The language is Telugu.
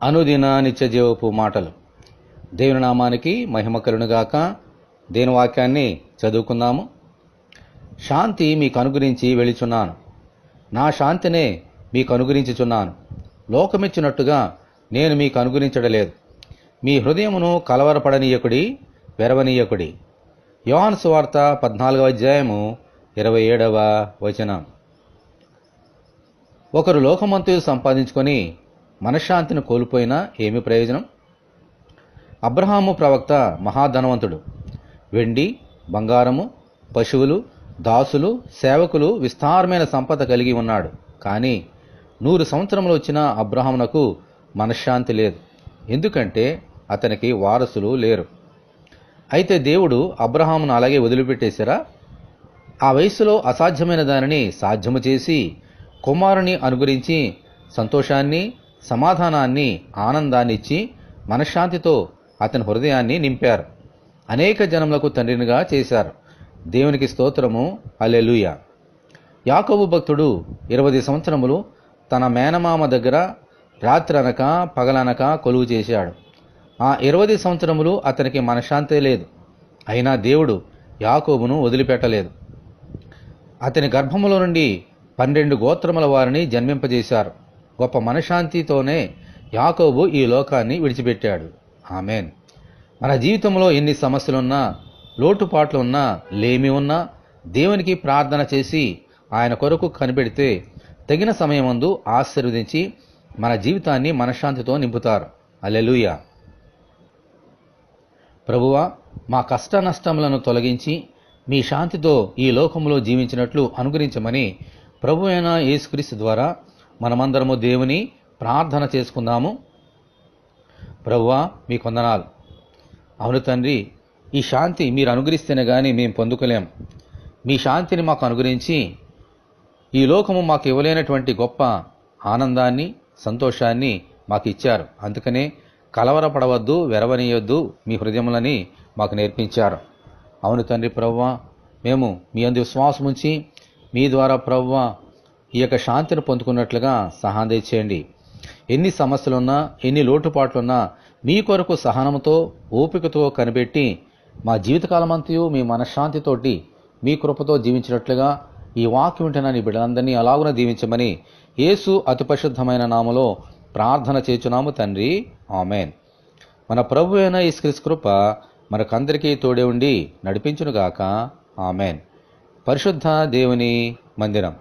అనుదిన నిత్యజీవపు మాటలు. దేవుని నామానికి మహిమ కలుగునుగాక. దేని వాక్యాన్ని చదువుకుందాము. శాంతి మీకు అనుగ్రహించి వెళుచున్నాను, నా శాంతినే మీకు అనుగ్రహించుచున్నాను. లోకమిచ్చినట్టుగా నేను మీకు అనుగ్రహించడలేదు. మీ హృదయమును కలవరపడనీయకుడి, వెరవనీయకుడి. యోహాను సువార్త 14వ అధ్యాయము 27వ వచనం. ఒకరు లోకమంతయు సంపాదించుకొని మనశ్శాంతిని కోల్పోయినా ఏమి ప్రయోజనం? అబ్రహాము ప్రవక్త మహాధనవంతుడు. వెండి, బంగారము, పశువులు, దాసులు, సేవకులు విస్తారమైన సంపద కలిగి ఉన్నాడు. కానీ 100 సంవత్సరములు వచ్చిన అబ్రహామునకు మనశ్శాంతి లేదు. ఎందుకంటే అతనికి వారసులు లేరు. అయితే దేవుడు అబ్రహామును అలాగే వదిలిపెట్టేశారా? ఆ వయస్సులో అసాధ్యమైన దానిని సాధ్యము చేసి కుమారుని అనుగ్రహించి సంతోషాన్ని, సమాధానాన్ని, ఆనందాన్ని ఇచ్చి మనశ్శాంతితో అతని హృదయాన్ని నింపారు. అనేక జనములకు తండ్రినిగా చేశారు. దేవునికి స్తోత్రము, హల్లెలూయా. యాకోబు భక్తుడు 20 సంవత్సరములు తన మేనమామ దగ్గర రాత్రి అనక పగలనక కొలువు చేశాడు. ఆ 20 సంవత్సరములు అతనికి మనశ్శాంతి లేదు. అయినా దేవుడు యాకోబును వదిలిపెట్టలేదు. అతని గర్భములో నుండి 12 గోత్రముల వారిని జన్మింపజేశారు. గొప్ప మనశ్శాంతితోనే యాకోబు ఈ లోకాన్ని విడిచిపెట్టాడు. ఆమెన్. మన జీవితంలో ఎన్ని సమస్యలున్నా, లోటుపాట్లున్నా, లేమి ఉన్నా దేవునికి ప్రార్థన చేసి ఆయన కొరకు కనిపెడితే తగిన సమయమందు ఆశీర్వదించి మన జీవితాన్ని మనశ్శాంతితో నింపుతారు. హల్లెలూయా. ప్రభువా, మా కష్ట నష్టములను తొలగించి మీ శాంతితో ఈ లోకంలో జీవించినట్లు అనుగ్రహించమని ప్రభు అయిన యేసుక్రీస్తు ద్వారా మనమందరము దేవుని ప్రార్థన చేసుకుందాము. ప్రభువా, మీకు వందనాలు. అవును తండ్రి, ఈ శాంతి మీరు అనుగ్రహిస్తేనే కానీ మేము పొందుకోలేం. మీ శాంతిని మాకు అనుగ్రహించి ఈ లోకము మాకు ఇవ్వలేనటువంటి గొప్ప ఆనందాన్ని, సంతోషాన్ని మాకు ఇచ్చారు. అందుకనే కలవరపడవద్దు, వెరవనీయొద్దు మీ హృదయములని మాకు నేర్పించారు. అవును తండ్రి, ప్రభువా, మేము మీ అందు విశ్వాసం ఉంచి మీ ద్వారా ప్రభువా ఈ యొక్క శాంతిని పొందుకున్నట్లుగా సహాయం దయచేయండి. ఎన్ని సమస్యలున్నా, ఎన్ని లోటుపాట్లున్నా మీ కొరకు సహనంతో, ఓపికతో కనిపెట్టి మా జీవితకాలమంతయు మీ మనశ్శాంతితోటి మీ కృపతో జీవించినట్లుగా ఈ వాక్యం వింటున్న నీ బిడ్డలందరినీ అలాగున దీవించమని యేసు అతి పరిశుద్ధమైన నామములో ప్రార్థన చేయుచున్నాము తండ్రి. ఆమెన్. మన ప్రభు అయిన యేసుక్రీస్తు కృప మనకందరికీ తోడే ఉండి నడిపించునుగాక. ఆమెన్. పరిశుద్ధ దేవుని మందిరం.